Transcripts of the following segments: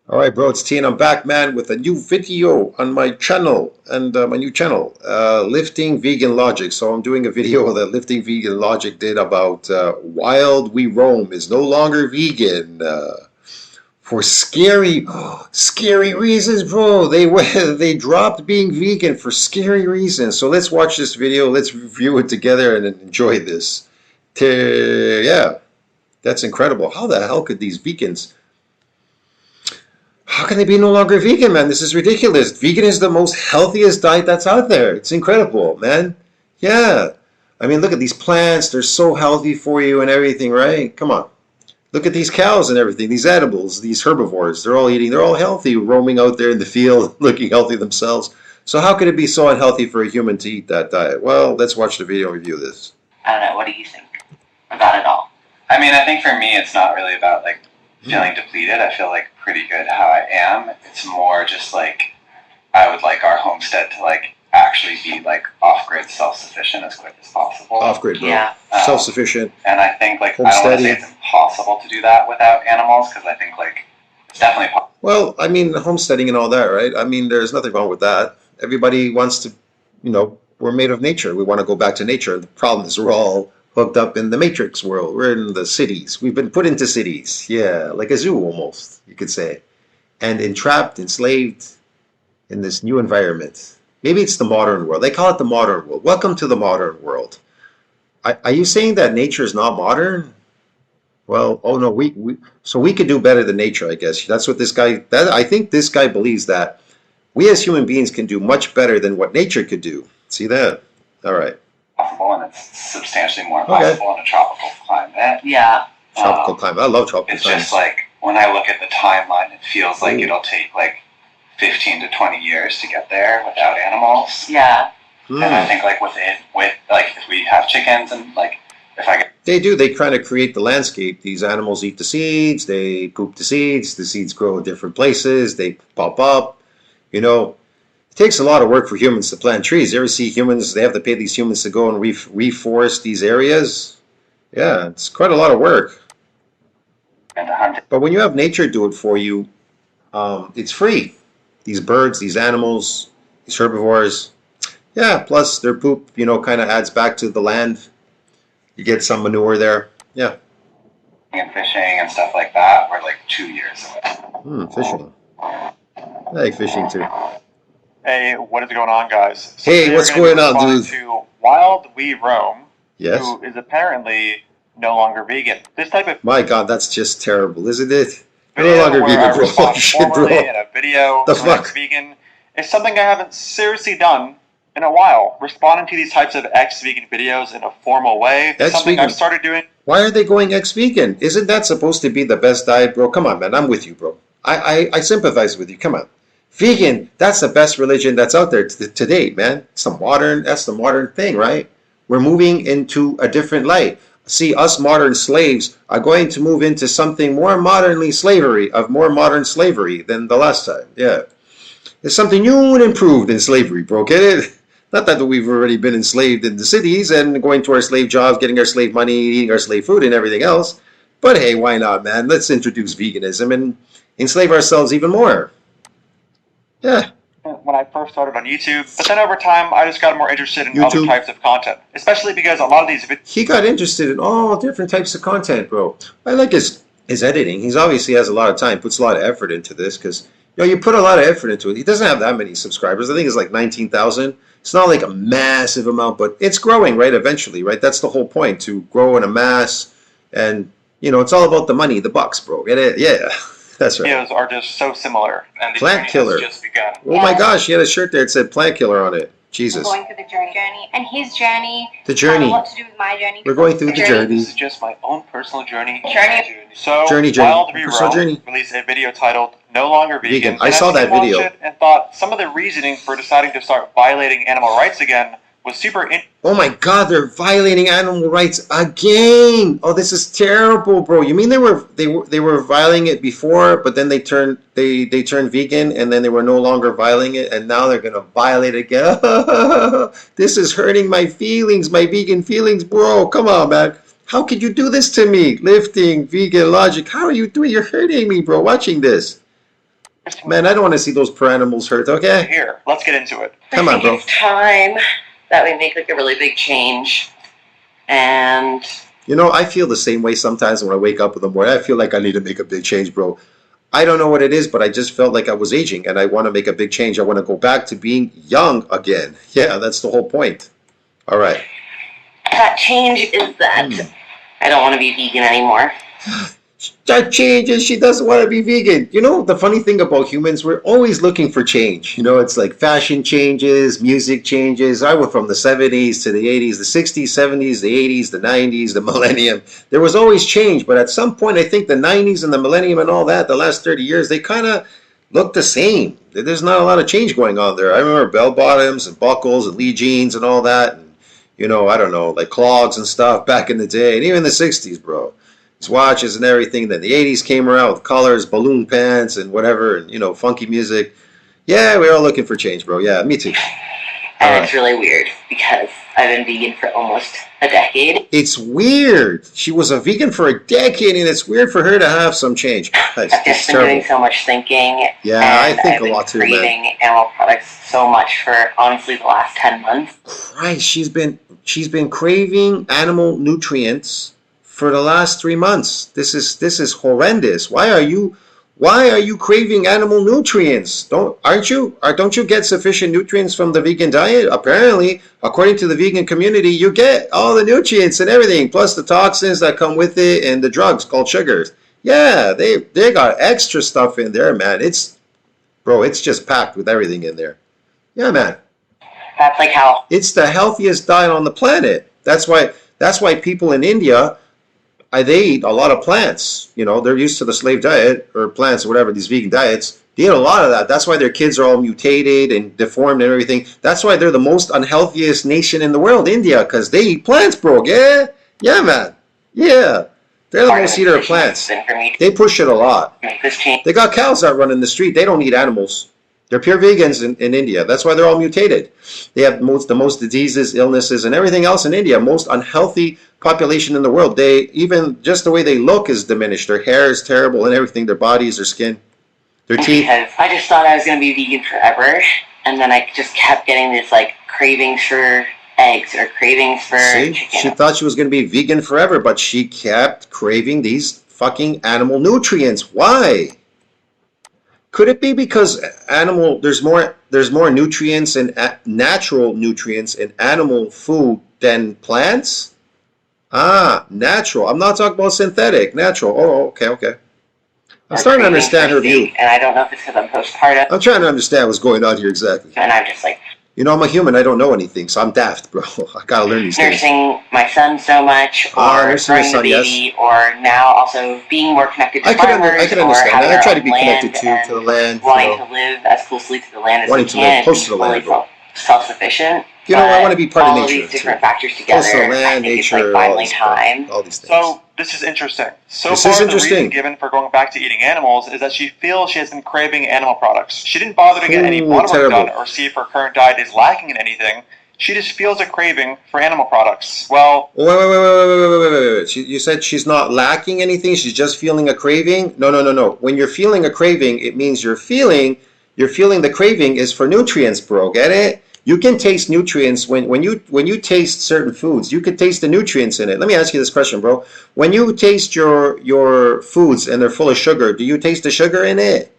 All right, bro, it's T, and I'm back, man, with a new video on my channel and my new channel, Lifting Vegan Logic. So I'm doing a video that Lifting Vegan Logic did about Wild We Roam is no longer vegan for scary reasons, bro. They dropped being vegan for scary reasons. So let's watch this video. Let's review it together and enjoy this. Yeah, that's incredible. How the hell could these vegans? How can they be no longer vegan, man? This is ridiculous. Vegan is the most healthiest diet that's out there. It's incredible, man. Yeah. I mean, look at these plants. They're so healthy for you and everything, right? Come on. Look at these cows and everything, these edibles, these herbivores. They're all eating. They're all healthy, roaming out there in the field, looking healthy themselves. So how could it be so unhealthy for a human to eat that diet? Well, let's watch the video and review this. I don't know. What do you think about it all? I mean, I think for me, it's not really about like feeling depleted. I feel like pretty good how I am. It's more just like I would like our homestead to like actually be like off-grid self-sufficient as quick as possible. Off-grid, bro. Yeah. Self-sufficient. And I think like I don't want to say it's impossible to do that without animals, because I think like it's definitely possible. Well, I mean, homesteading and all that, right? I mean, there's nothing wrong with that. Everybody wants to, we're made of nature. We want to go back to nature. The problem is we're all hooked up in the matrix world. We're in the cities. We've been put into cities. Yeah, like a zoo almost, you could say. And entrapped, enslaved in this new environment. Maybe it's the modern world. They call it the modern world. Welcome to the modern world. Are you saying that nature is not modern? Well, oh no, so we could do better than nature, I guess. That's what this guy, I think this guy believes that we as human beings can do much better than what nature could do. See that? All right. Possible, and it's substantially more possible in a tropical climate. Yeah. Tropical climate. I love tropical It's climate. just like when I look at the timeline, it feels like it'll take like 15 to 20 years to get there without animals. Yeah. And I think like with like if we have chickens and like if I get They kind of create the landscape. These animals eat the seeds, they poop the seeds grow in different places, they pop up. It takes a lot of work for humans to plant trees. You ever see humans, they have to pay these humans to go and reforest these areas? Yeah, it's quite a lot of work. But when you have nature do it for you, it's free. These birds, these animals, these herbivores. Yeah, plus their poop, kind of adds back to the land. You get some manure there. Yeah. and fishing and stuff like that, we're like 2 years away. Fishing. I like fishing too. Hey, what is going on, guys? So hey, what's going on, dude? To Wild We Roam, yes, who is apparently no longer vegan. This type of my God, that's just terrible, isn't it? No longer vegan, bro. Holy shit, bro. In a video, the fuck? Vegan is something I haven't seriously done in a while. Responding to these types of ex-vegan videos in a formal way. Something I've started doing. Why are they going ex-vegan? Isn't that supposed to be the best diet, bro? Come on, man. I'm with you, bro. I sympathize with you. Come on. Vegan, that's the best religion that's out there to date, man. That's the modern thing, right? We're moving into a different light. See, us modern slaves are going to move into something more modern slavery than the last time. Yeah. There's something new and improved in slavery, bro. Get it? Not that we've already been enslaved in the cities and going to our slave jobs, getting our slave money, eating our slave food and everything else. But hey, why not, man? Let's introduce veganism and enslave ourselves even more. Yeah. When I first started on YouTube, but then over time, I just got more interested in other types of content, especially because a lot of these videos... He got interested in all different types of content, bro. I like his editing. He's obviously has a lot of time, puts a lot of effort into this, because you put a lot of effort into it. He doesn't have that many subscribers. I think it's like 19,000. It's not like a massive amount, but it's growing, right, eventually, right? That's the whole point, to grow in a mass, and, it's all about the money, the bucks, bro. Get it? Yeah. That's right. Videos are just so similar, and the Plant Killer. Has just begun. Oh my gosh, he had a shirt there that said Plant Killer on it. Jesus. We're going through the journey, and his journey. The journey. What to do with my journey? We're going through the journey. This is just my own personal journey. So, Wild We Roam released a video titled "No Longer Vegan." I saw that video and thought some of the reasoning for deciding to start violating animal rights again was super interesting. Oh my God, they're violating animal rights again! Oh, this is terrible, bro. You mean they were violating it before, but then they turned vegan, and then they were no longer violating it, and now they're gonna violate it again? This is hurting my feelings, my vegan feelings, bro. Come on, man. How could you do this to me? Lifting Vegan Logic. How are you doing? You're hurting me, bro. Watching this. Man, I don't want to see those poor animals hurt, okay? Here, let's get into it. Come on, I think bro. it's time that we make like a really big change. And You know, I feel the same way sometimes when I wake up in the morning. I feel like I need to make a big change, bro. I don't know what it is, but I just felt like I was aging and I want to make a big change. I want to go back to being young again. Yeah, that's the whole point. All right. that change is that I don't want to be vegan anymore. That changes. She doesn't want to be vegan. You know, the funny thing about humans, we're always looking for change. You know, it's like fashion changes, music changes. I went from the 70s to the 80s, the 60s, 70s, the 80s, the 90s, the millennium. There was always change. But at some point, I think the 90s and the millennium and all that, the last 30 years, they kind of look the same. There's not a lot of change going on there. I remember bell bottoms and buckles and Lee jeans and all that. And, you know, I don't know, like clogs and stuff back in the day. And even the 60s, bro. Watches and everything. Then the 80s came around with colors, balloon pants, and whatever, and, you know, funky music. Yeah, we're all looking for change, bro. Yeah, me too. And it's really weird because I've been vegan for almost a decade. It's weird. She was a vegan for a decade, and it's weird for her to have some change. I've just been doing so much thinking. Yeah, I think I've a lot too, man. I've been craving animal products so much for honestly the last 10 months. Christ, she's been craving animal nutrients for the last 3 months. This is horrendous. Why are you craving animal nutrients? Don't you get sufficient nutrients from the vegan diet? Apparently, according to the vegan community, you get all the nutrients and everything, plus the toxins that come with it and the drugs called sugars. Yeah, they got extra stuff in there, man. It's just packed with everything in there. Yeah, man. That's like how It's the healthiest diet on the planet. That's why people in India, they eat a lot of plants. You know, they're used to the slave diet or plants or whatever, these vegan diets. They eat a lot of that. That's why their kids are all mutated and deformed and everything. That's why they're the most unhealthiest nation in the world, India, because they eat plants, bro. Yeah? Yeah, man. Yeah. They're the part most of eater of decision has plants. been for me They push it a lot. to make this change. They got cows that run in the street. They don't eat animals. They're pure vegans in India. That's why they're all mutated. They have the most diseases, illnesses, and everything else in India. Most unhealthy population in the world. They even just the way they look is diminished. Their hair is terrible and everything. Their bodies, their skin, their teeth. Because I just thought I was going to be vegan forever, and then I just kept getting this like cravings for eggs or cravings for See, chicken. she thought she was going to be vegan forever, but she kept craving these fucking animal nutrients. Why? Could it be because there's more nutrients and natural nutrients in animal food than plants? Ah, natural. I'm not talking about synthetic. Natural. Oh, okay. I'm starting to understand her view. And I don't know if it's because I'm postpartum. I'm trying to understand what's going on here exactly. And I'm just like, You know, I'm a human. I don't know anything, so I'm daft, bro. I gotta learn these things. nursing my son so much, or nursing your growing son, the baby, yes. or now also being more connected to I can farmers, understand that. I or try to having be our own connected land to the land. wanting to live as closely to the land as Wanting we to live can, close to the land, bro. self-sufficient. You know, I but want to be part of all nature. these different too. factors together. Close to the land, I think nature, it's like all finally these, time. all these things. So this is interesting. So This far, is the interesting. reason given for going back to eating animals is that she feels she has been craving animal products. She didn't bother to get any Ooh, blood work terrible. done or see if her current diet is lacking in anything. She just feels a craving for animal products. Well, Wait. You said she's not lacking anything. She's just feeling a craving. No. When you're feeling a craving, it means you're feeling the craving is for nutrients, bro. Get it? You can taste nutrients when you taste certain foods. You can taste the nutrients in it. Let me ask you this question, bro. When you taste your foods and they're full of sugar, do you taste the sugar in it?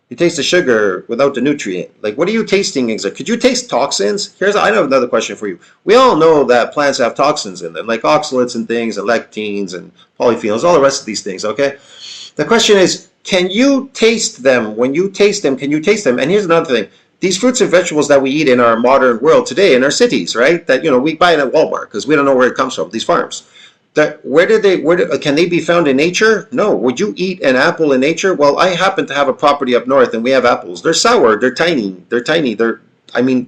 You taste the sugar without the nutrient. Like, what are you tasting exactly? Could you taste toxins? I have another question for you. We all know that plants have toxins in them, like oxalates and things, and lectins and polyphenols, all the rest of these things, okay? The question is, can you taste them? When you taste them, can you taste them? And here's another thing. These fruits and vegetables that we eat in our modern world today, in our cities, right? That, we buy it at Walmart because we don't know where it comes from, these farms. Can they be found in nature? No. Would you eat an apple in nature? Well, I happen to have a property up north and we have apples. They're sour. They're tiny. The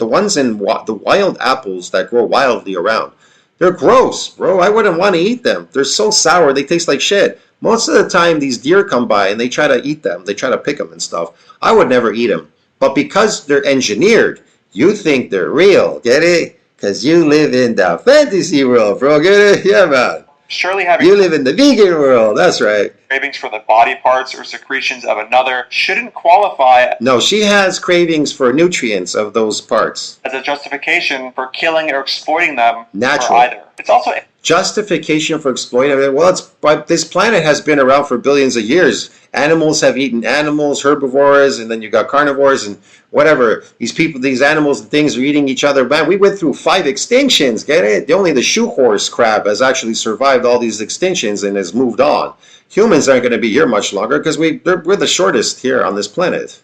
ones in the wild apples that grow wildly around, they're gross, bro. I wouldn't want to eat them. They're so sour. They taste like shit. Most of the time, these deer come by and they try to eat them. They try to pick them and stuff. I would never eat them. But because they're engineered, you think they're real. Get it? Because you live in the fantasy world, bro. Get it? Yeah, man. surely having You live in the vegan world. That's right. cravings for the body parts or secretions of another shouldn't qualify No, she has cravings for nutrients of those parts. as a justification for killing or exploiting them Natural. for either. It's also Justification for exploiting it. Well, but this planet has been around for billions of years. Animals have eaten animals, herbivores, and then you got carnivores and whatever. These people, these animals and things are eating each other. Man, we went through 5 extinctions. Get it? Only the shoe horse crab has actually survived all these extinctions and has moved on. Humans aren't going to be here much longer because we're the shortest here on this planet.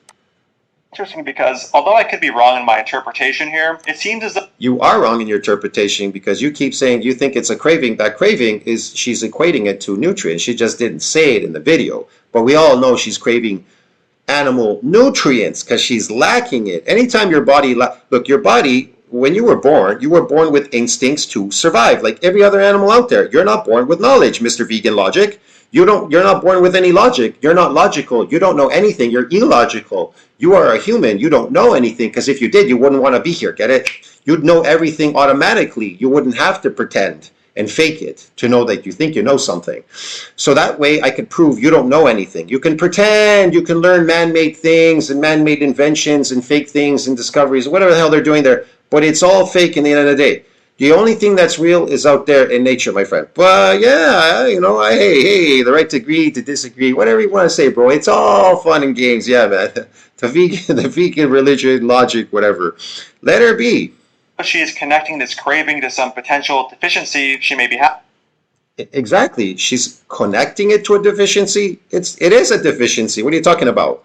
interesting because although I could be wrong in my interpretation here, it seems as though You are wrong in your interpretation because you keep saying you think it's a craving. That craving is she's equating it to nutrients. She just didn't say it in the video. But we all know she's craving animal nutrients because she's lacking it. Anytime your body, look, your body, when you were born with instincts to survive, like every other animal out there. You're not born with knowledge, Mr. Vegan Logic. You're not born with any logic. You're not logical. You don't know anything. You're illogical. You are a human. You don't know anything because if you did, you wouldn't want to be here. Get it? You'd know everything automatically. You wouldn't have to pretend and fake it to know that you think you know something. So that way I could prove you don't know anything. You can pretend, you can learn man-made things and man-made inventions and fake things and discoveries, whatever the hell they're doing there, but it's all fake in the end of the day. The only thing that's real is out there in nature, my friend. But yeah, you know, hey, the right to agree, to disagree, whatever you want to say, bro. It's all fun and games. Yeah, man. The vegan religion, logic, whatever. Let her be. she is connecting this craving to some potential deficiency she may be having. Exactly. She's connecting it to a deficiency. It is a deficiency. What are you talking about?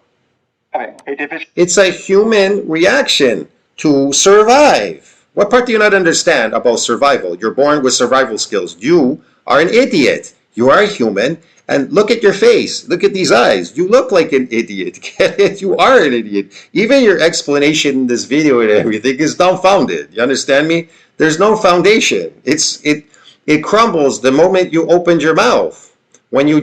A deficiency. It's a human reaction to survive. What part do you not understand about survival? You're born with survival skills. You are an idiot. You are a human. And look at your face. Look at these eyes. You look like an idiot. Get it? You are an idiot. Even your explanation in this video and everything is dumbfounded. You understand me? There's no foundation. It crumbles the moment you opened your mouth. When you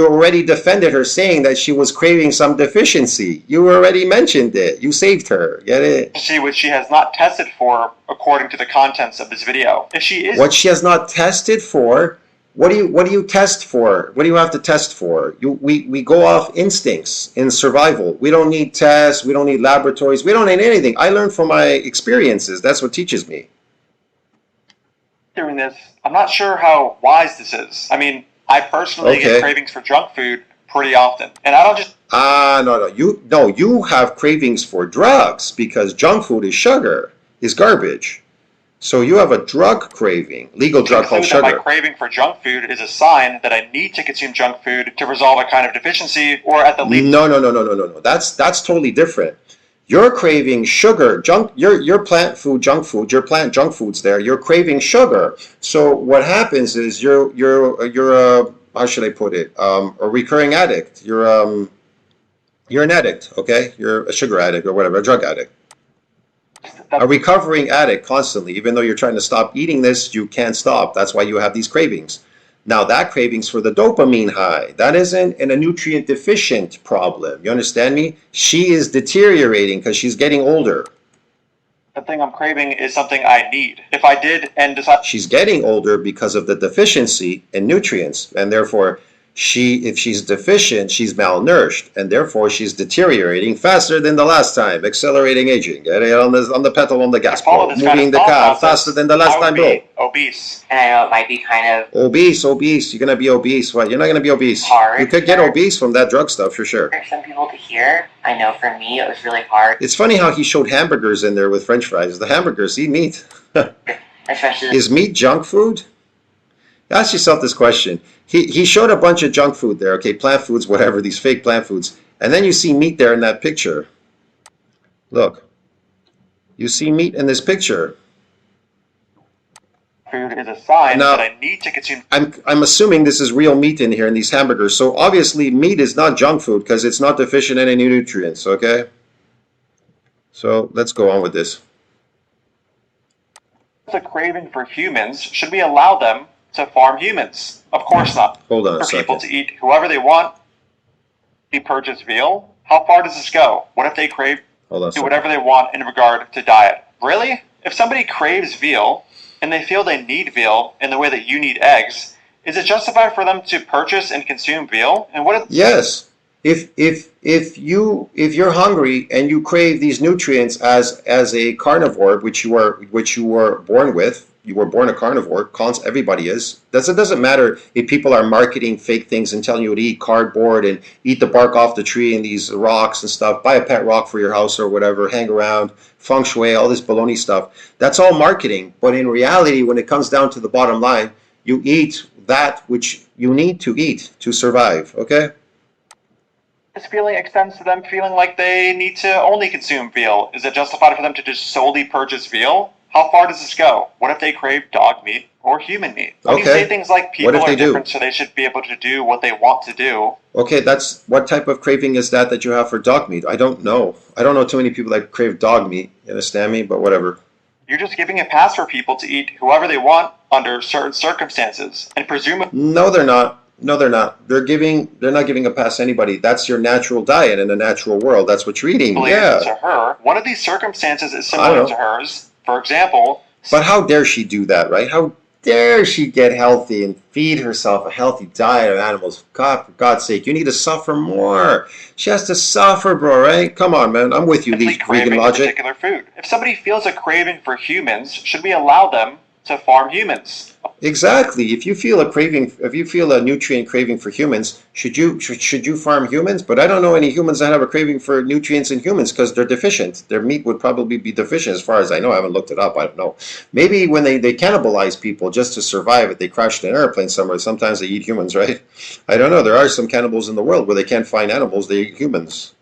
already defended her saying that she was craving some deficiency. You already mentioned it. You saved her. Get it? Which she has not tested for according to the contents of this video. If she is What she has not tested for, what do you test for? What do you have to test for? We go off instincts in survival. We don't need tests. We don't need laboratories. We don't need anything. I learn from my experiences. That's what teaches me. doing this, I'm not sure how wise this is. I mean, I personally Okay. get cravings for junk food pretty often. And I don't just No. You have cravings for drugs because junk food is sugar, is garbage. So you have a drug craving, legal drug called conclude that sugar. my craving for junk food is a sign that I need to consume junk food to resolve a kind of deficiency, or at the least No. That's totally different. You're craving sugar, your plant food, junk food, your plant junk foods there. You're craving sugar. So what happens is you're a, how should I put it? A recurring addict. You're an addict, okay? You're a sugar addict or whatever, a drug addict. A recovering addict constantly. Even though you're trying to stop eating this, you can't stop. That's why you have these cravings. Now that craving's for the dopamine high. That isn't a nutrient deficient problem. You understand me? She is deteriorating because she's getting older. the thing I'm craving is something I need. If I did and decide She's getting older because of the deficiency in nutrients, and therefore if she's deficient, she's malnourished, and therefore she's deteriorating faster than the last time, accelerating aging. Get it? On the pedal on the gas, follow bro. this kind Moving of the thought car process, faster than the last I would time, bro. be obese. And I know it might be kind of Obese. You're gonna be obese. What? You're not gonna be obese. Hard. You could get obese from that drug stuff for sure. for some people to hear. I know for me it was really hard, It's funny how he showed hamburgers in there with French fries. The hamburgers, eat meat. especially Is meat junk food? Ask yourself this question. He showed a bunch of junk food there, okay, plant foods, whatever, these fake plant foods. And then you see meat there in that picture. Look. You see meat in this picture. Food is a sign Now- that I need to consume. I'm assuming this is real meat in here in these hamburgers. So obviously meat is not junk food because it's not deficient in any nutrients, okay? So let's go on with this. The craving for humans, should we allow them to farm humans? Of course not. Hold on a For people second. to eat whoever they want, be purchased veal. How far does this go? What if they crave Hold on a do second. whatever they want in regard to diet? Really? If somebody craves veal and they feel they need veal in the way that you need eggs, is it justified for them to purchase and consume veal? And what if Yes. If you're hungry and you crave these nutrients as a carnivore, which you were born with, you were born a carnivore. Everybody is. It doesn't matter if people are marketing fake things and telling you to eat cardboard and eat the bark off the tree and these rocks and stuff. Buy a pet rock for your house or whatever. Hang around, feng shui, all this baloney stuff. That's all marketing. But in reality, when it comes down to the bottom line, you eat that which you need to eat to survive. Okay. this feeling extends to them feeling like they need to only consume veal? Is it justified for them to just solely purchase veal? How far does this go? What if they crave dog meat or human meat? When you say things like people are different, so they should be able to do what they want to do. Okay, that's what type of craving is that you have for dog meat? I don't know. I don't know too many people that crave dog meat. You understand me? But whatever. You're just giving a pass for people to eat whoever they want under certain circumstances, and presumably. No, they're not. No, they're not. They're not giving a pass to anybody. That's your natural diet in a natural world. That's what you're eating. Yeah. To her, one of these circumstances is similar to hers. For example. But how dare she do that, right? How dare she get healthy and feed herself a healthy diet of animals? God, for God's sake, you need to suffer more. She has to suffer, bro, right? Come on, man. I'm with you, these vegan logic. Particular food. If somebody feels a craving for humans, should we allow them to farm humans? Exactly. If you feel a nutrient craving for humans, should you farm humans? But I don't know any humans that have a craving for nutrients in humans because they're deficient. Their meat would probably be deficient, as far as I know. I haven't looked it up. I don't know. Maybe when they cannibalize people just to survive, if they crashed an airplane somewhere, sometimes they eat humans, right? I don't know. There are some cannibals in the world where they can't find animals, they eat humans.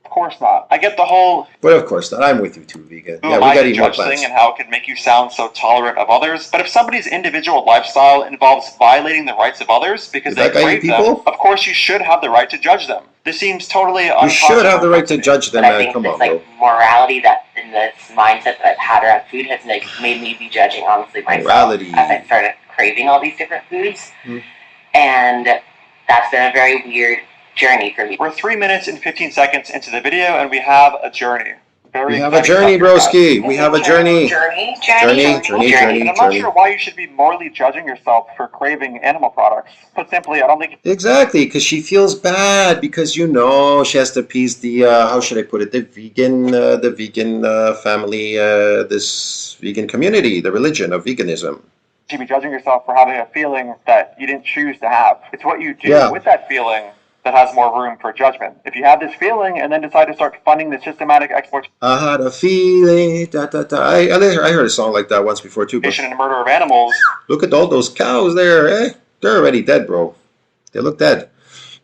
Of course not. I get the whole. But of course not. I'm with you too, vegan. Yeah, we gotta eat more plants. Thing and how it can make you sound so tolerant of others. But if somebody's individual lifestyle involves violating the rights of others because they crave them, of course you should have the right to judge them. This seems totally unconscionable. You should have the right to judge them, man. Come on, bro. Morality that in this mindset that I've had around food has made me be judging honestly myself morality. As I started craving all these different foods, and that's been a very weird journey for me. We're 3 minutes and 15 seconds into the video, and we have a journey. We have a journey, broski. We have a journey. Journey. I'm not sure why you should be morally judging yourself for craving animal products. Put simply, I don't think. Exactly, because she feels bad because she has to appease the how should I put it, the vegan family, this vegan community, the religion of veganism. You should be judging yourself for having a feeling that you didn't choose to have. It's what you do with that feeling that has more room for judgment. If you have this feeling and then decide to start funding the systematic exploitation. I had a feeling. I heard a song like that once before too. But And murder of animals. Look at all those cows there, eh? They're already dead, bro. They look dead.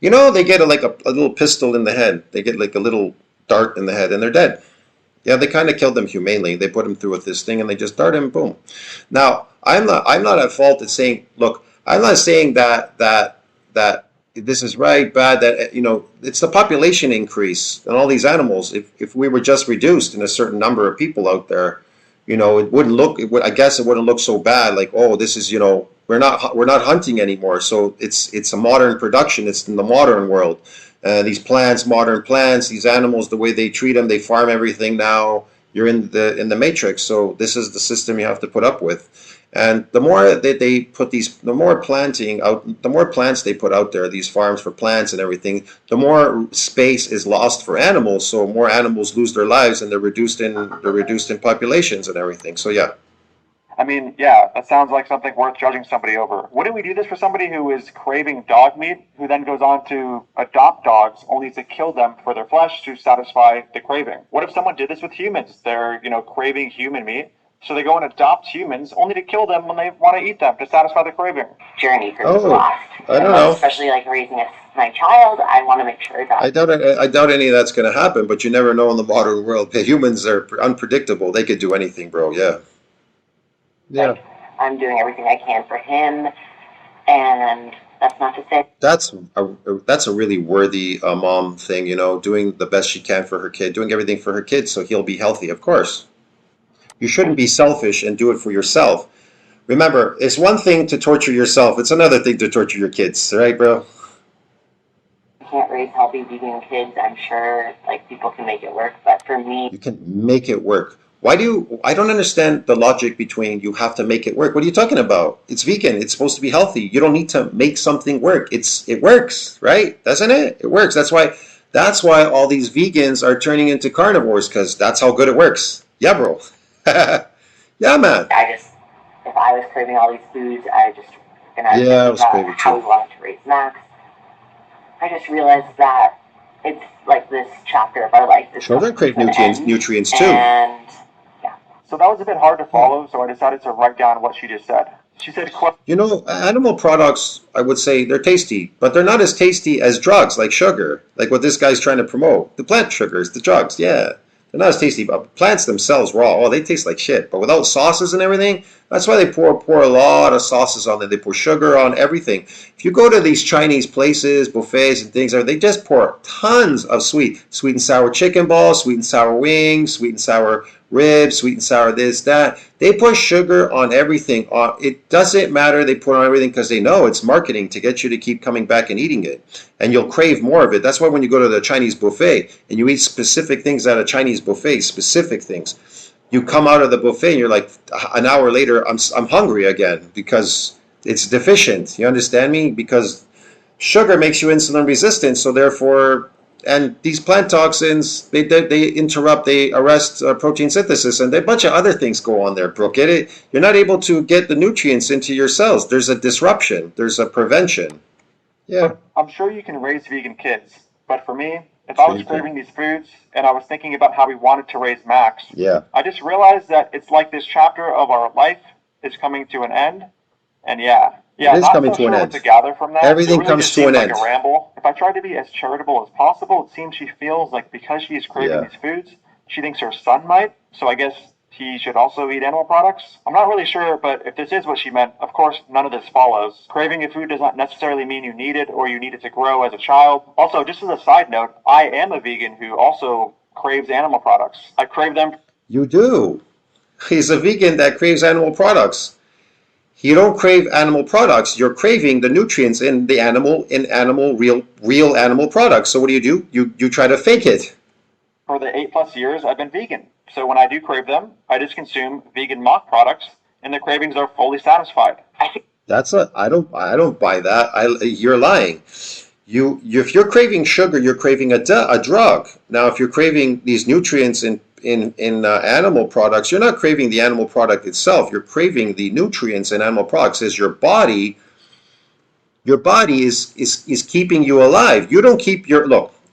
You know, they get a little pistol in the head. They get like a little dart in the head, and they're dead. Yeah, they kind of killed them humanely. They put them through with this thing, and they just dart him, boom. Now, I'm not at fault at saying. Look, I'm not saying that this is right, bad, that, it's the population increase and all these animals. If we were just reduced in a certain number of people out there, it wouldn't I guess it wouldn't look so bad. Like, oh, this is, we're not hunting anymore. So it's a modern production. It's in the modern world. These plants, modern plants, these animals, the way they treat them, they farm everything now. You're in the matrix. So this is the system you have to put up with. And the more that they put the more plants they put out there, these farms for plants and everything, the more space is lost for animals. So more animals lose their lives, and they're reduced in populations and everything. So yeah. I mean, yeah, that sounds like something worth judging somebody over. Wouldn't we do this for somebody who is craving dog meat, who then goes on to adopt dogs only to kill them for their flesh to satisfy the craving? What if someone did this with humans? They're, craving human meat. So they go and adopt humans only to kill them when they want to eat them to satisfy the craving. Journey for me lost. I don't know. Especially like raising my child, I want to make sure that. I doubt any of that's going to happen, but you never know in the modern world. Humans are unpredictable. They could do anything, bro. Yeah. Yeah. Like, I'm doing everything I can for him, and that's not to say. That's a really worthy mom thing, doing the best she can for her kid, doing everything for her kid so he'll be healthy, of course. You shouldn't be selfish and do it for yourself. Remember, it's one thing to torture yourself. It's another thing to torture your kids. Right, bro? You can't raise healthy vegan kids. I'm sure people can make it work. But for me... You can make it work. I don't understand the logic between you have to make it work. What are you talking about? It's vegan. It's supposed to be healthy. You don't need to make something work. It works, right? Doesn't it? It works. That's why all these vegans are turning into carnivores, because that's how good it works. Yeah, bro. Yeah, man. If I was craving all these foods, and I was Yeah, I thinking was about craving how too. we wanted to raise Max, I just realized that it's like this chapter of our life is Children coming crave to an end, nutrients too. and yeah. So that was a bit hard to follow, so I decided to write down what she just said. She said, quote, You know, animal products, I would say they're tasty, but they're not as tasty as drugs like sugar, like what this guy's trying to promote. The plant sugars, the drugs, yeah. They're not as tasty, but plants themselves raw, oh, they taste like shit. But without sauces and everything, that's why they pour a lot of sauces on it. They pour sugar on everything. If you go to these Chinese places, buffets and things, they just pour tons of sweet and sour chicken balls, sweet and sour wings, sweet and sour ribs, sweet and sour this, that. They put sugar on everything. It doesn't matter. They put on everything because they know it's marketing to get you to keep coming back and eating it. And you'll crave more of it. That's why when you go to the Chinese buffet and you eat specific things at a Chinese buffet, specific things, you come out of the buffet and you're like, an hour later, I'm hungry again because it's deficient. You understand me? Because sugar makes you insulin resistant, so therefore, and these plant toxins, they arrest protein synthesis, and a bunch of other things go on there, Brooke. Get it? You're not able to get the nutrients into your cells. There's a disruption. There's a prevention. Yeah. I'm sure you can raise vegan kids, but for me, if I was craving these foods and I was thinking about how we wanted to raise Max, Yeah. I just realized that it's like this chapter of our life is coming to an end. And yeah, It is not coming so to an sure what end. to gather from that. Everything It really comes just to an seems like end. a ramble. If I try to be as charitable as possible, it seems she feels like because she's craving Yeah. these foods, she thinks her son might. So I guess he should also eat animal products. I'm not really sure, but if this is what she meant, of course, none of this follows. Craving a food does not necessarily mean you need it or you need it to grow as a child. Also, just as a side note, I am a vegan who also craves animal products. I crave them. You do. He's a vegan that craves animal products. You don't crave animal products. You're craving the nutrients in real animal products. So what do? You try to fake it. For the 8+ years I've been vegan. So when I do crave them, I just consume vegan mock products and the cravings are fully satisfied. I don't buy that. You're lying. If you're craving sugar, you're craving a drug. Now, if you're craving these nutrients in animal products, you're not craving the animal product itself. You're craving the nutrients in animal products. As your body is keeping you alive. You don't keep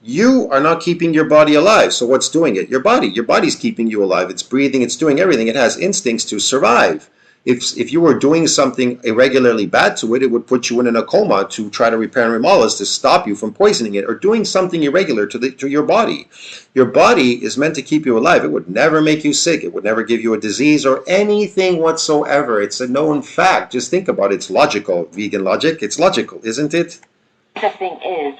you are not keeping your body alive. So what's doing it? Your body. Your body's keeping you alive. It's breathing. It's doing everything. It has instincts to survive. If you were doing something irregularly bad to it, it would put you in a coma to try to repair and remodel to stop you from poisoning it, or doing something irregular to your body. Your body is meant to keep you alive. It would never make you sick. It would never give you a disease or anything whatsoever. It's a known fact. Just think about it. It's logical. Vegan logic. It's logical, isn't it? The thing is,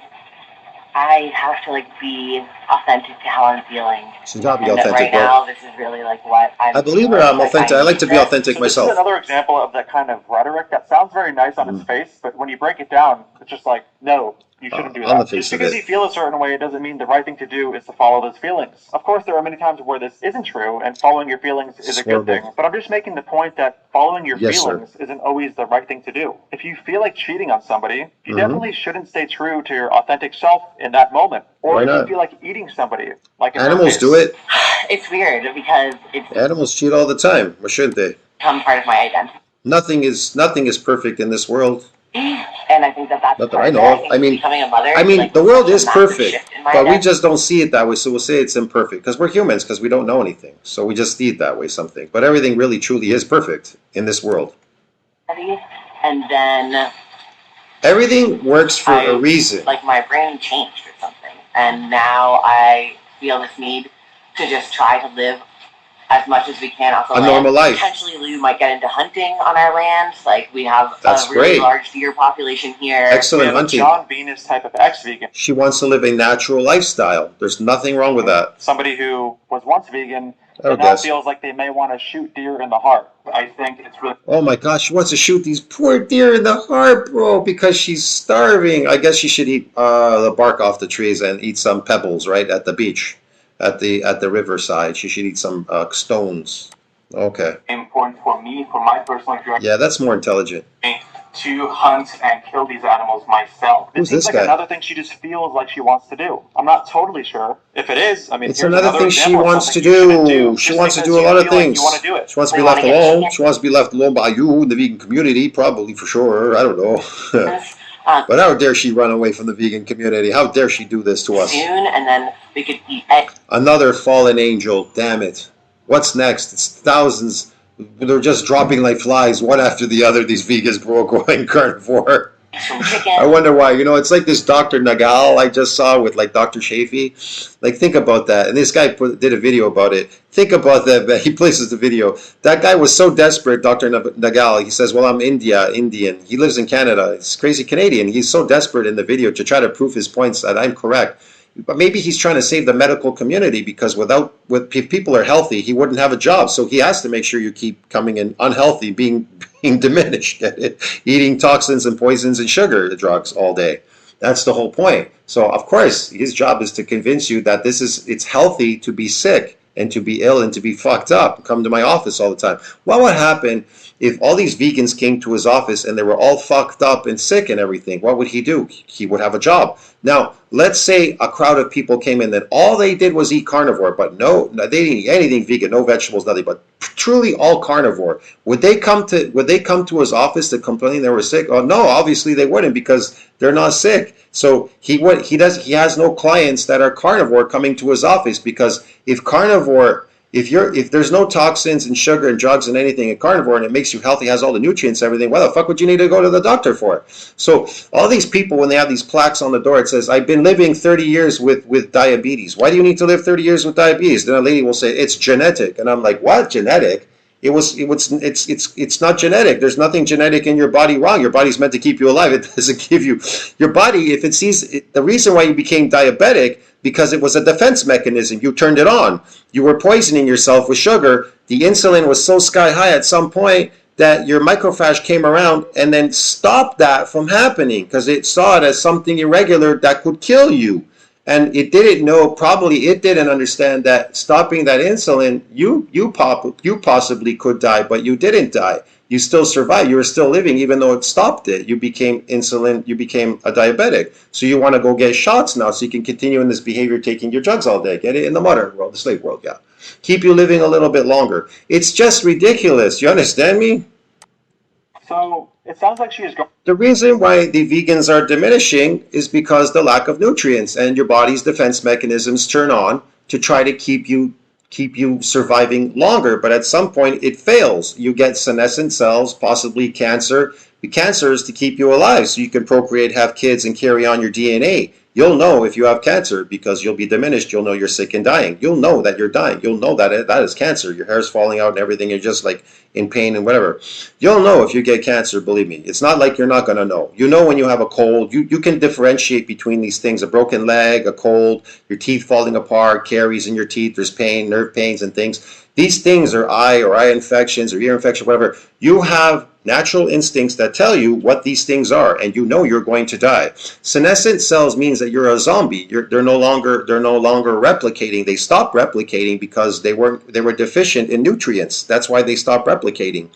I have to be authentic to how I'm feeling. So you gotta be And that authentic, right now, this is really what I'm I believe feeling. I'm authentic. I like to be authentic So this is myself. another example of that kind of rhetoric that sounds very nice on its face, but when you break it down, it's just like, no, you shouldn't do On the that. face Just of because it. you feel a certain way, it doesn't mean the right thing to do is to follow those feelings. Of course, there are many times where this isn't true, and following your feelings is a good thing. But I'm just making the point that following your Yes, sir. feelings isn't always the right thing to do. If you feel like cheating on somebody, you definitely shouldn't stay true to your authentic self in that moment. Or Why if not? you feel like eating somebody, like in her Animals case. do it. It's weird because it's Animals cheat all the time. Or shouldn't they? become part of my identity. Nothing is perfect in this world. And I think that's Not that part I of know it. of. think I mean- becoming a mother. The world such a is massive perfect, shift in my but we identity. just don't see it that way. So we'll say it's imperfect because we're humans, because we don't know anything. So we just see it that way, something. But everything really, truly is perfect in this world. And then Everything works for a reason. my brain changed or something, and now I feel this need to just try to live as much as we can off the land. normal life. Potentially, we might get into hunting on our land. We have That's a really great. large deer population here. Excellent We have a hunting. John Venus type of ex-vegan. She wants to live a natural lifestyle. There's nothing wrong with that. Somebody who was once vegan I would and now guess. feels like they may want to shoot deer in the heart. I think it's really Oh my gosh, she wants to shoot these poor deer in the heart, bro, because she's starving. I guess she should eat the bark off the trees and eat some pebbles, right, at the beach. at the riverside. She should eat some stones. Okay. Important for me, for my personal journey. Yeah, that's more intelligent. To hunt and kill these animals myself. Who's It seems this like guy? another thing she just feels like she wants to do. I'm not totally sure if it is. I mean, It's here's another thing she example of wants to something you shouldn't do. She just wants to because do a you lot of feel like things. you want to do it. She wants to We be wanna left get alone. chicken. She wants to be left alone by you in the vegan community, probably for sure. I don't know. But how dare she run away from the vegan community? How dare she do this to us? Soon, and then we could eat eggs. Another fallen angel. Damn it. What's next? It's thousands. They're just dropping like flies, one after the other. These vegans, bro, going carnivore. Some chicken. I wonder why. You know, it's like this Dr. Nagal I just saw with like Dr. Shafee. Like, think about that. And this guy did a video about it. Think about that. He places the video. That guy was so desperate, Dr. Nagal. He says, well, I'm Indian. He lives in Canada. He's crazy Canadian. He's so desperate in the video to try to prove his points that I'm correct. But maybe he's trying to save the medical community because if people are healthy, he wouldn't have a job. So he has to make sure you keep coming in unhealthy, being diminished, eating toxins and poisons and sugar drugs all day. That's the whole point. So of course, his job is to convince you that it's healthy to be sick and to be ill and to be fucked up. Come to my office all the time. What would happen if all these vegans came to his office and they were all fucked up and sick and everything? What would he do? He would have a job. Now, let's say a crowd of people came in that all they did was eat carnivore, but no, they didn't eat anything vegan, no vegetables, nothing, but truly all carnivore. Would they come to his office to complain they were sick? Oh no, obviously they wouldn't because they're not sick. So he has no clients that are carnivore coming to his office because if there's no toxins and sugar and drugs and anything in carnivore and it makes you healthy, has all the nutrients and everything, why the fuck would you need to go to the doctor for? So all these people, when they have these plaques on the door, it says, I've been living 30 years with diabetes. Why do you need to live 30 years with diabetes? Then a lady will say, it's genetic. And I'm like, what? Genetic? It's not genetic. There's nothing genetic in your body wrong. Your body's meant to keep you alive. It doesn't give you your body. If it sees the reason why you became diabetic, because it was a defense mechanism. You turned it on. You were poisoning yourself with sugar. The insulin was so sky high at some point that your microphage came around and then stopped that from happening because it saw it as something irregular that could kill you. And it didn't know, probably it didn't understand that stopping that insulin, you possibly could die, but you didn't die. You still survived. You were still living even though it stopped it. You became you became a diabetic. So you want to go get shots now so you can continue in this behavior taking your drugs all day. Get it in the modern world, the slave world, yeah. Keep you living a little bit longer. It's just ridiculous. You understand me? So it sounds like she is going. The reason why the vegans are diminishing is because the lack of nutrients and your body's defense mechanisms turn on to try to keep you surviving longer. But at some point it fails. You get senescent cells, possibly cancer. The cancer is to keep you alive so you can procreate, have kids, and carry on your DNA. You'll know if you have cancer because you'll be diminished. You'll know you're sick and dying. You'll know that you're dying. You'll know that that is cancer. Your hair's falling out and everything. You're just like in pain and whatever. You'll know if you get cancer, believe me. It's not like you're not going to know. You know when you have a cold. You can differentiate between these things. A broken leg, a cold, your teeth falling apart, caries in your teeth, there's pain, nerve pains and things. These things are eye infections or ear infection, whatever. You have natural instincts that tell you what these things are, and you know you're going to die. Senescent cells means that you're a zombie. They're no longer replicating. They stopped replicating because they were deficient in nutrients. That's why they stopped replicating.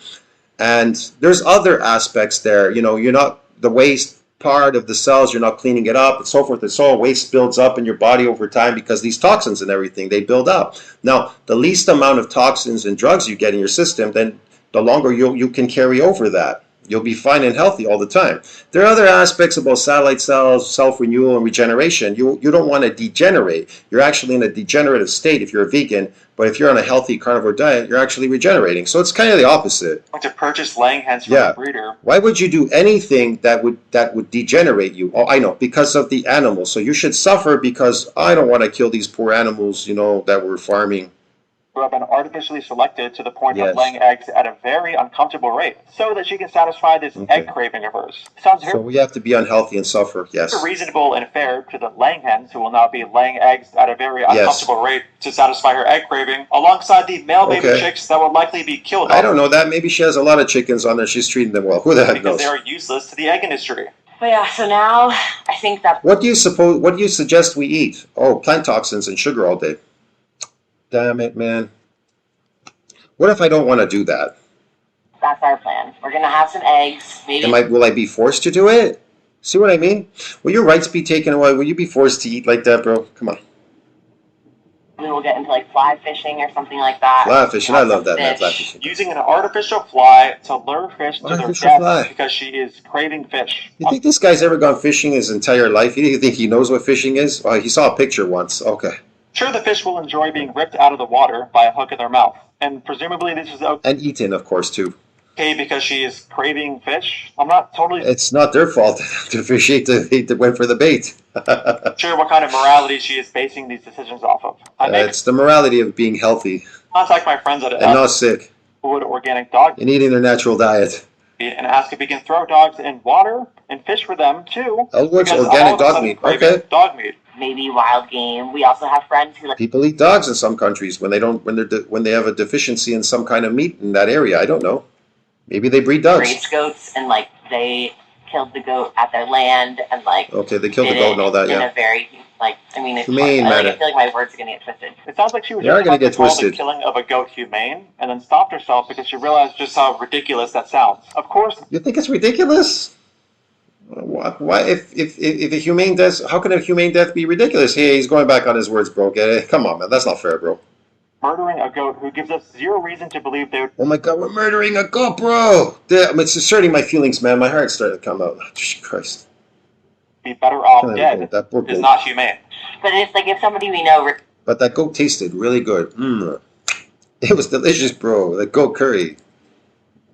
And there's other aspects there. You know, you're not the waste part of the cells, you're not cleaning it up, and so forth and so on. Waste builds up in your body over time because these toxins and everything, they build up. Now, the least amount of toxins and drugs you get in your system, then the longer you can carry over that. You'll be fine and healthy all the time. There are other aspects about satellite cells, self-renewal, and regeneration. You don't want to degenerate. You're actually in a degenerative state if you're a vegan, but if you're on a healthy carnivore diet, you're actually regenerating. So it's kind of the opposite. To purchase laying hens from Yeah. a breeder. Why would you do anything that would degenerate you? Oh, I know, because of the animals. So you should suffer because I don't want to kill these poor animals, you know, that we're farming. Who have been artificially selected to the point Yes. of laying eggs at a very uncomfortable rate so that she can satisfy this Okay. egg craving of hers. Sounds So we have to be unhealthy and suffer, yes. very reasonable and fair to the laying hens who will now be laying eggs at a very uncomfortable rate to satisfy her egg craving, alongside the male baby Okay. chicks that will likely be killed I don't know that. Maybe she has a lot of chickens on there. She's treating them well. Who the heck because knows? they are useless to the egg industry. But yeah, so now I think that What do you suggest we eat? Oh, plant toxins and sugar all day. Damn it, man. What if I don't want to do that? That's our plan. We're gonna have some eggs. Maybe Will I be forced to do it? See what I mean? Will your rights be taken away? Will you be forced to eat like that, bro? Come on. we will get into like fly fishing or something like that. Fly fishing. I Have love some that, man. Fly fish. fishing. Using an artificial fly to lure fish to their Artificial death fly. because she is craving fish. You think this guy's ever gone fishing his entire life? You think he knows what fishing is? Oh, he saw a picture once. Okay. Sure, the fish will enjoy being ripped out of the water by a hook in their mouth, and presumably this is And eaten, of course, too. okay because she is craving fish. I'm not totally It's not their fault to fish ate the went for the bait. sure what kind of morality she is basing these decisions off of. I may It's the morality of being healthy contact my friends at and not sick Wood Organic Dog and eating their natural diet. Feed and ask if we can throw dogs in water and fish for them too. Elwood's because organic all of a dog sudden meat. craving Okay. dog meat. Maybe wild game. We also have friends who like People eat dogs in some countries when they have a deficiency in some kind of meat in that area. I don't know. Maybe they breed dogs. race goats, and like they killed the goat at their land, and like Okay, they killed the did goat it and all that. in Yeah. a very like. I mean, it's Humane hard. manner. I feel like my words are gonna get twisted. It sounds like she was They are just gonna about get to call twisted. the killing of a goat humane, and then stopped herself because she realized just how ridiculous that sounds. Of course, You think it's ridiculous? Why? If a humane death, how can a humane death be ridiculous? Hey, he's going back on his words, bro. Get it? Come on, man. That's not fair, bro. murdering a goat who gives us zero reason to believe they would Oh my God, we're murdering a goat, bro. Damn, it's asserting my feelings, man. My heart's starting to come out. Christ. be better off Can't have a dead goat. That poor is goat. not humane. But it's like if somebody we know But that goat tasted really good. It was delicious, bro. That goat curry.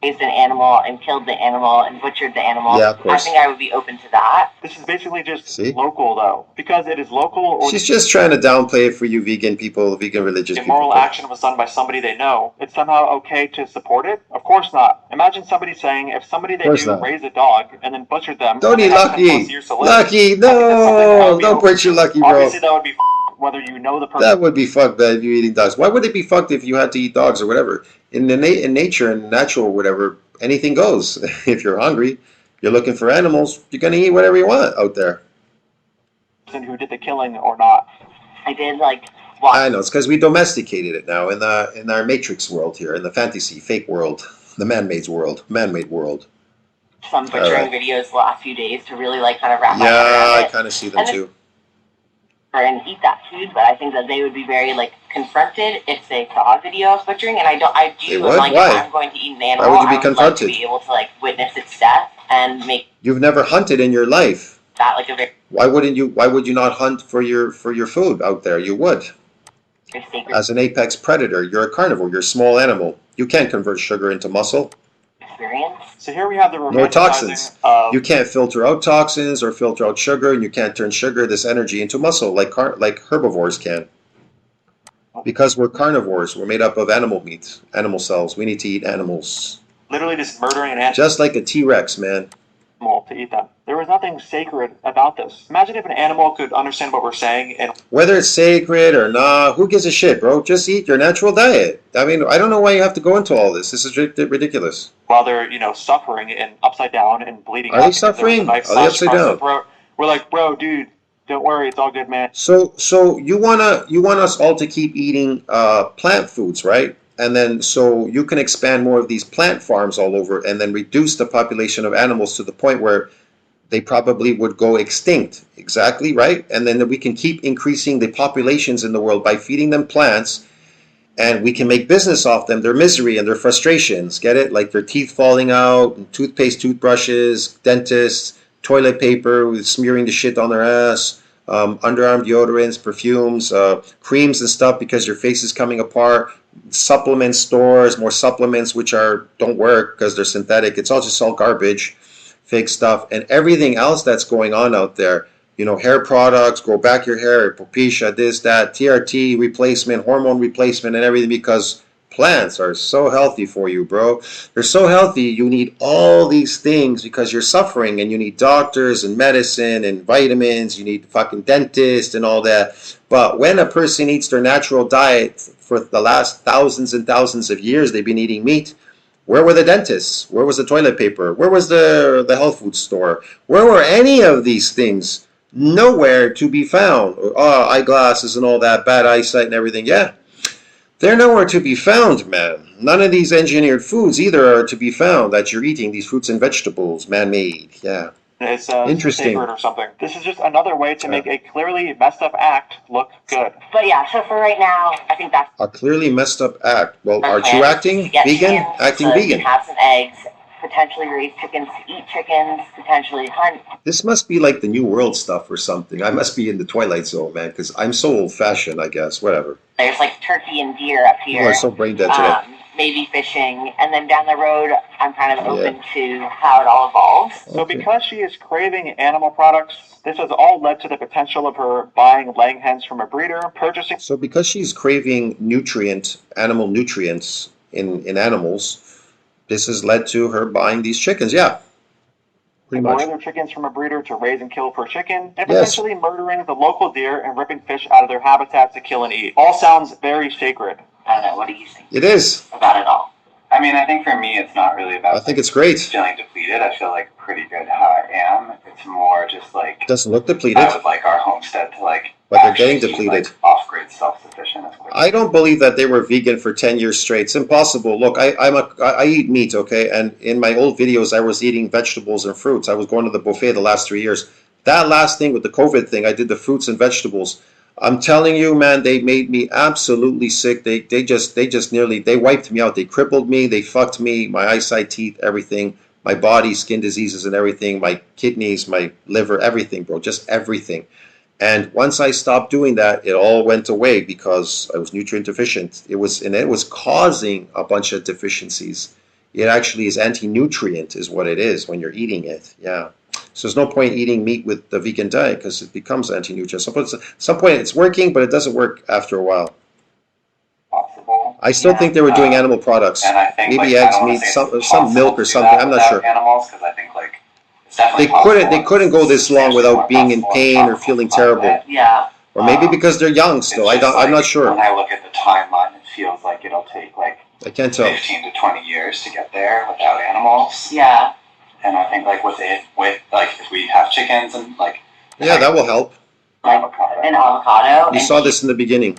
raised an animal and killed the animal and butchered the animal, Yeah, of course. I think I would be open to that. This is basically just See? local, though, because it is local or She's just trying to downplay it for you vegan people, vegan religious people. immoral action was done by somebody they know. It's somehow okay to support it? Of course not. Imagine somebody saying if somebody they Course knew not. raised a dog and then butchered them. Don't and they eat had 10 plus Lucky. years to live. Lucky, I think that's something that no. would be Don't okay. put your Lucky, bro. Obviously, that would be whether you know the person. That would be fucked bad if you're eating dogs. Why would it be fucked if you had to eat dogs or whatever? In nature and natural whatever, anything goes. If you're hungry, you're looking for animals, you're gonna eat whatever you want out there. Who did the killing or not. I did like watch I know it's because we domesticated it now in our Matrix world here, in the fantasy fake world, the man-made world. some butchering Alright. videos the last few days to really like kind of wrap my head Yeah, around I it kind of see them And too. and eat that food. But I think that they would be very like confronted if they saw a video of butchering. And I They do would? like Why? if I'm going to eat an animal, would you be I would like to confronted? be able to like witness its death and make You've never hunted in your life. that like a very Why wouldn't you? Why would you not hunt for your food out there? You would. sacred As an apex predator, you're a carnivore. You're a small animal. You can't convert sugar into muscle. experience. So here we have the Nor romanticizing toxins. of You can't filter out toxins or filter out sugar, and you can't turn sugar, this energy, into muscle like herbivores can. Because we're carnivores, we're made up of animal meat, animal cells. We need to eat animals, literally just murdering an animal just like a T-Rex, man. to eat them. There was nothing sacred about this. Imagine if an animal could understand what we're saying and Whether it's sacred or not, who gives a shit, bro? Just eat your natural diet. I mean, I don't know why you have to go into all this. This is ridiculous. while they're, suffering and upside down and bleeding Are out they because there was a suffering? knife Are they slashed upside across down? the throat. We're like, bro, dude, don't worry, it's all good, man. So you want us all to keep eating plant foods, right? And then so you can expand more of these plant farms all over, and then reduce the population of animals to the point where they probably would go extinct. Exactly, right? And then we can keep increasing the populations in the world by feeding them plants, and we can make business off them, their misery and their frustrations. Get it? Like their teeth falling out, and toothpaste, toothbrushes, dentists, toilet paper with smearing the shit on their ass, underarm deodorants, perfumes, creams and stuff because your face is coming apart, supplement stores, more supplements which don't work because they're synthetic. It's all garbage, fake stuff, and everything else that's going on out there. Hair products, grow back your hair, Propecia, this, that, TRT replacement, hormone replacement, and everything because plants are so healthy for you, bro. They're so healthy, you need all these things because you're suffering, and you need doctors and medicine and vitamins, you need fucking dentists and all that. But when a person eats their natural diet for the last thousands and thousands of years, they've been eating meat. Where were the dentists? Where was the toilet paper? Where was the health food store? Where were any of these things? Nowhere to be found. Eyeglasses and all that, bad eyesight and everything. Yeah. They're nowhere to be found, man. None of these engineered foods either are to be found that you're eating, these fruits and vegetables, man-made. Yeah. It's Interesting. sacred or something. This is just another way to make a clearly messed up act look good. But yeah, so for right now, I think that's A clearly messed up act. Well, our aren't plan. you acting Get vegan? chickens, Acting so we vegan. can have some eggs, potentially raise chickens to eat chickens, potentially hunt. This must be like the New World stuff or something. I must be in the Twilight Zone, man, because I'm so old-fashioned, I guess. Whatever. There's like turkey and deer up People here. are so brain dead today. Maybe fishing, and then down the road, I'm kind of open to how it all evolves. So Okay. because she is craving animal products, this has all led to the potential of her buying laying hens from a breeder, purchasing So because she's craving animal nutrients in animals, this has led to her buying these chickens. Yeah, pretty much. broiler chickens from a breeder to raise and kill per chicken, and Yes. potentially murdering the local deer and ripping fish out of their habitat to kill and eat. All sounds very sacred. I don't know, what do you think It is. about it all? I mean, I think for me, it's not really about I think it's great. feeling depleted. I feel like pretty good how I am. It's more just like Doesn't look depleted, I would like our homestead to like. but they're actually getting be, depleted. Like, off-grid, self-sufficient. As quickly. I don't believe that they were vegan for 10 years straight. It's impossible. Look, I eat meat, okay? And in my old videos, I was eating vegetables and fruits. I was going to the buffet the last 3 years. That last thing with the COVID thing, I did the fruits and vegetables. I'm telling you, man, they made me absolutely sick. They just nearly, they wiped me out. They crippled me. They fucked me, my eyesight, teeth, everything, my body, skin diseases and everything, my kidneys, my liver, everything, bro, just everything. And once I stopped doing that, it all went away because I was nutrient deficient. It was causing a bunch of deficiencies. It actually is anti-nutrient is what it is when you're eating it. Yeah. So there's no point eating meat with the vegan diet because it becomes anti-nutrient. Some point it's working, but it doesn't work after a while. Possible. I still think they were doing animal products. And I think Maybe like, eggs, I don't wanna meat, say it's some possible milk or to do something. that I'm not without sure. Animals, because I think like it's definitely They possible. couldn't go this long It's without more being in possible pain or to feeling find terrible. it. Yeah. Or maybe because they're young still. It's just I'm not like, sure. When I look at the timeline, it feels like it'll take like I can't tell. 15 to 20 years to get there without animals. Yeah. And I think like with like if we have chickens and like Yeah, that will help. Like an avocado. You and saw this in the beginning.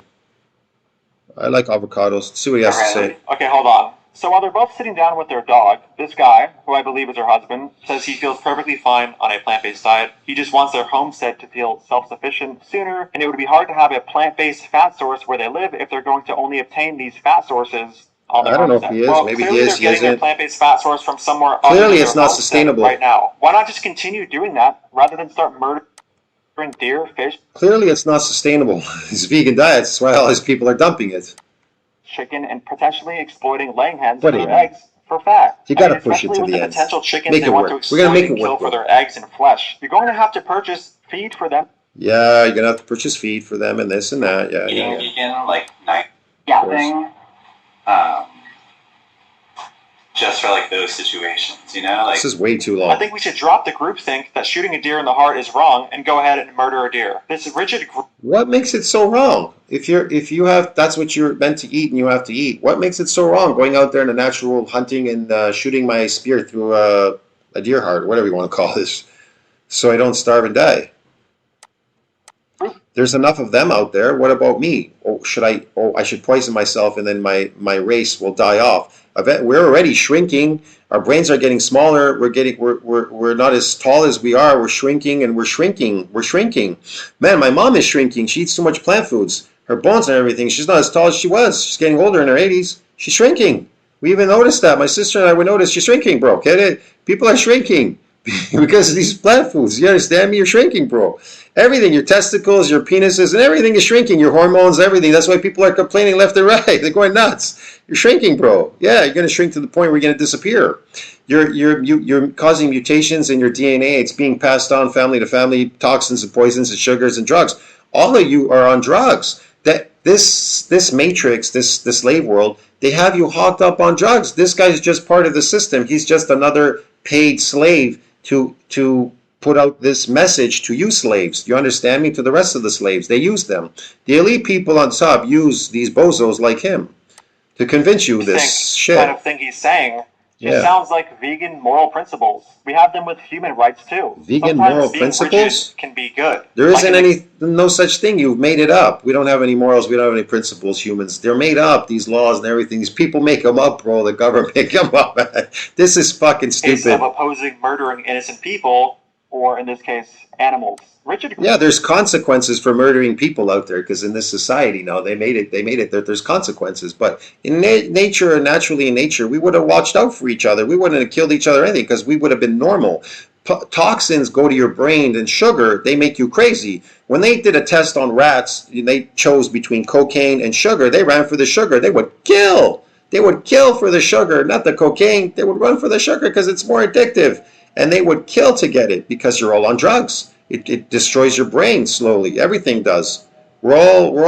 I like avocados. Let's see what he has to say. Okay, hold on. So while they're both sitting down with their dog, this guy, who I believe is her husband, says he feels perfectly fine on a plant-based diet. He just wants their homestead to feel self-sufficient sooner, and it would be hard to have a plant-based fat source where they live if they're going to only obtain these fat sources on their I don't know if homestead. he is. Well, Maybe he clearly is, he they're getting their isn't. plant-based fat source from somewhere other Clearly than it's their not homestead sustainable. right now. Why not just continue doing that rather than start murdering deer, fish, Clearly it's not sustainable. It's vegan diets. That's why all these people are dumping it. chicken, and potentially exploiting laying hens What for do their you eggs for fat? You gotta I mean, push it especially to with the the end. potential chickens Make they it want work. to We're gonna exploit make and it kill work, for bro. their eggs and flesh. You're going to have to purchase feed for them. Yeah, you're gonna have to purchase feed for them and this and that. Yeah, eating yeah, yeah. vegan like night Yeah. thing. Just for like those situations, you know, like This is way too I long. think we should drop the groupthink that shooting a deer in the heart is wrong and go ahead and murder a deer. This rigid What makes it so wrong? If you have that's what you're meant to eat and you have to eat. What makes it so wrong? Going out there in a natural hunting and shooting my spear through a deer heart, whatever you want to call this, so I don't starve and die. There's enough of them out there. What about me? I should poison myself and then my race will die off. We're already shrinking. Our brains are getting smaller. We're not as tall as we are. We're shrinking and we're shrinking. We're shrinking. Man, my mom is shrinking. She eats too much plant foods. Her bones and everything. She's not as tall as she was. She's getting older in her 80s. She's shrinking. We even noticed that. My sister and I would notice she's shrinking, bro. Get it? People are shrinking because of these plant foods. You understand me? You're shrinking, bro. Everything, your testicles, your penises, and everything is shrinking. Your hormones, everything. That's why people are complaining left and right. They're going nuts. You're shrinking, bro. Yeah, you're going to shrink to the point where you're going to disappear. You're causing mutations in your DNA. It's being passed on family to family, toxins and poisons and sugars and drugs. All of you are on drugs. That this matrix, this slave world, they have you hooked up on drugs. This guy's just part of the system. He's just another paid slave to put out this message to you slaves. You understand me? To the rest of the slaves. They use them. The elite people on top use these bozos like him to convince you this shit. kind of thing he's saying Just Yeah. sounds like vegan moral principles. We have them with human rights too. Vegan Sometimes moral being principles? rigid can be good. There Like isn't in the no such thing. You've made it up. We don't have any morals. We don't have any principles, humans. They're made up, these laws and everything. These people make them up, bro. The government make them up. This is fucking case of stupid. opposing murdering innocent people, or in this case, animals. Richard, Yeah, there's consequences for murdering people out there because in this society now they made it that there's consequences. But in nature, naturally in nature, we would have watched out for each other. We wouldn't have killed each other or anything because we would have been normal. Toxins go to your brain and sugar, they make you crazy. When they did a test on rats, they chose between cocaine and sugar. They ran for the sugar. They would kill. They would kill for the sugar, not the cocaine. They would run for the sugar because it's more addictive. And they would kill to get it because you're all on drugs. It destroys your brain slowly. Everything does. We're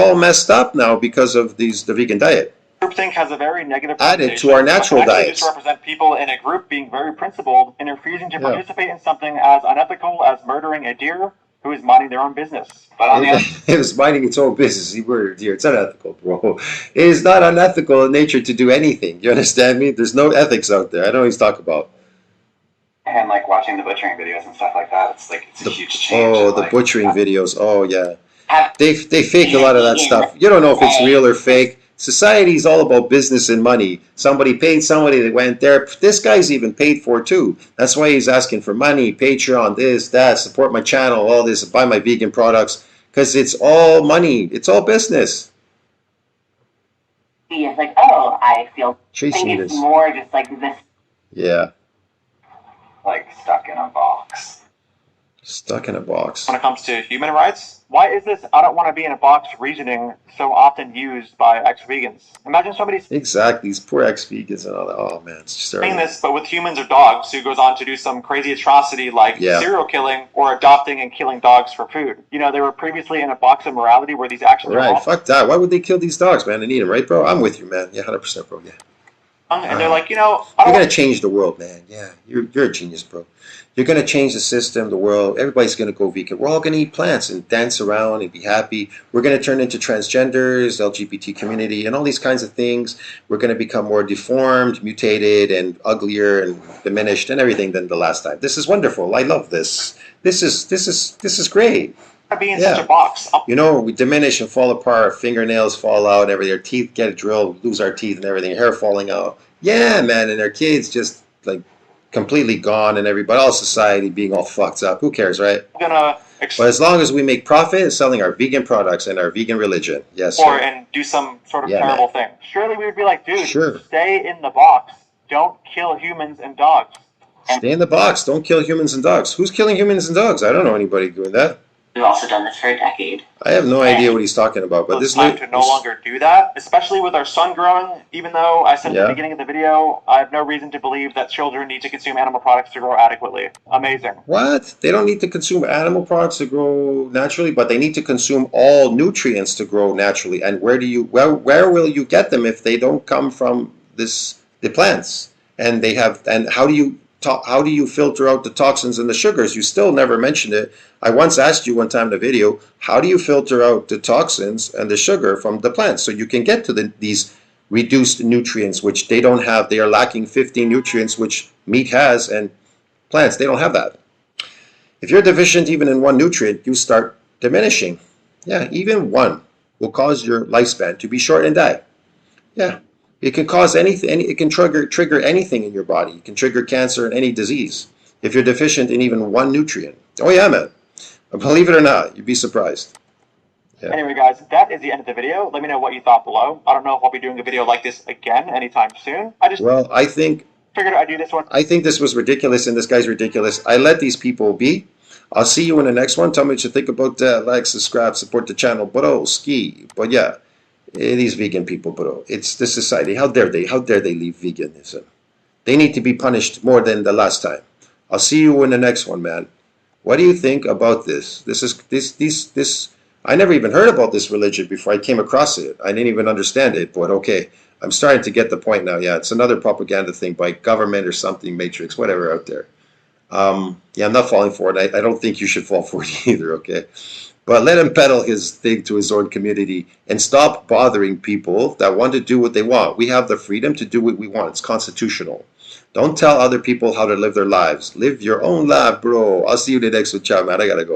all messed up now because of the vegan diet. groupthink has a very negative Added to our natural but can actually diets. just represent people in a group being very principled and refusing to Yeah. participate in something as unethical as murdering a deer who is minding their own business. But on the other It was minding its own business. He murdered deer. It's unethical, bro. It is not unethical in nature to do anything. You understand me? There's no ethics out there. I don't know what he's talking about. hand, like watching the butchering videos and stuff like that, it's like it's a huge change. Oh, in, the like, butchering videos. Oh, yeah. Have They fake a lot of that stuff. You don't know if it's real or fake. Society's all about business and money. Somebody paid somebody that went there. This guy's even paid for too. That's why he's asking for money, Patreon, this, that, support my channel, all this, buy my vegan products. Because it's all money. It's all business. it's like, oh, I feel. I Chasing think it's this. more just like this. Yeah. like stuck in a box. Stuck in a box. When it comes to human rights, why is this "I don't want to be in a box" reasoning so often used by ex-vegans? Imagine somebody Exactly. These poor ex-vegans and all that. Oh, man. It's just saying terrible. this, but with humans or dogs, who goes on to do some crazy atrocity like Yeah. serial killing or adopting and killing dogs for food. You know, they were previously in a box of morality where these actions are Right. wrong, Fuck that. Why would they kill these dogs, man? They need them, right, bro? I'm with you, man. Yeah, 100%, bro. Yeah. and they're like, you know, I You're don't going to change the world, man. Yeah, you're a genius, bro. You're going to change the system, the world. Everybody's going to go vegan. We're all going to eat plants and dance around and be happy. We're going to turn into transgenders, LGBT community, and all these kinds of things. We're going to become more deformed, mutated, and uglier and diminished and everything than the last time. This is wonderful. I love this. This is great. want to be in Yeah. such a box. You know, we diminish and fall apart. Fingernails fall out. Everything. Our teeth get drilled, lose our teeth and everything. Hair falling out. Yeah, man. And our kids just like completely gone, and everybody, all society being all fucked up. Who cares, right? I'm gonna But as long as we make profit selling our vegan products and our vegan religion, yes, explore sir. and do some sort of Yeah, terrible thing. Surely we would be like, dude, Sure. stay in the box. Don't kill humans and dogs. Stay in the box. Don't kill humans and dogs. Who's killing humans and dogs? I don't know anybody doing that. We've also done this for a decade. I have no idea what he's talking about. But So it's this time to no longer do that, especially with our son growing. Even though I said at Yeah. the beginning of the video, I have no reason to believe that children need to consume animal products to grow adequately. Amazing. What? They don't need to consume animal products to grow naturally, but they need to consume all nutrients to grow naturally. And where where will you get them if they don't come from the plants? And how do you filter out the toxins and the sugars? You still never mentioned it. I once asked you one time in the video, how do you filter out the toxins and the sugar from the plants so you can get to these reduced nutrients, which they don't have? They are lacking 15 nutrients, which meat has, and plants, they don't have that. If you're deficient even in one nutrient, you start diminishing. Yeah, even one will cause your lifespan to be short and die. Yeah. It can cause anything. It can trigger anything in your body. It can trigger cancer and any disease if you're deficient in even one nutrient. Oh yeah, man. Believe it or not, you'd be surprised. Yeah. Anyway, guys, that is the end of the video. Let me know what you thought below. I don't know if I'll be doing a video like this again anytime soon. I just Well, I think figured I'd do this one. this was ridiculous, and this guy's ridiculous. I let these people be. I'll see you in the next one. Tell me what you think about that. Like, subscribe, support the channel. Bro, ski. But yeah. These vegan people, bro. It's the society. How dare they? How dare they leave veganism? They need to be punished more than the last time. I'll see you in the next one, man. What do you think about this? This. I never even heard about this religion before I came across it. I didn't even understand it. But okay, I'm starting to get the point now. Yeah, it's another propaganda thing by government or something, Matrix, whatever out there. Yeah, I'm not falling for it. I don't think you should fall for it either. Okay. But let him peddle his thing to his own community and stop bothering people that want to do what they want. We have the freedom to do what we want. It's constitutional. Don't tell other people how to live their lives. Live your own life, bro. I'll see you the next one. Ciao, man. I gotta go.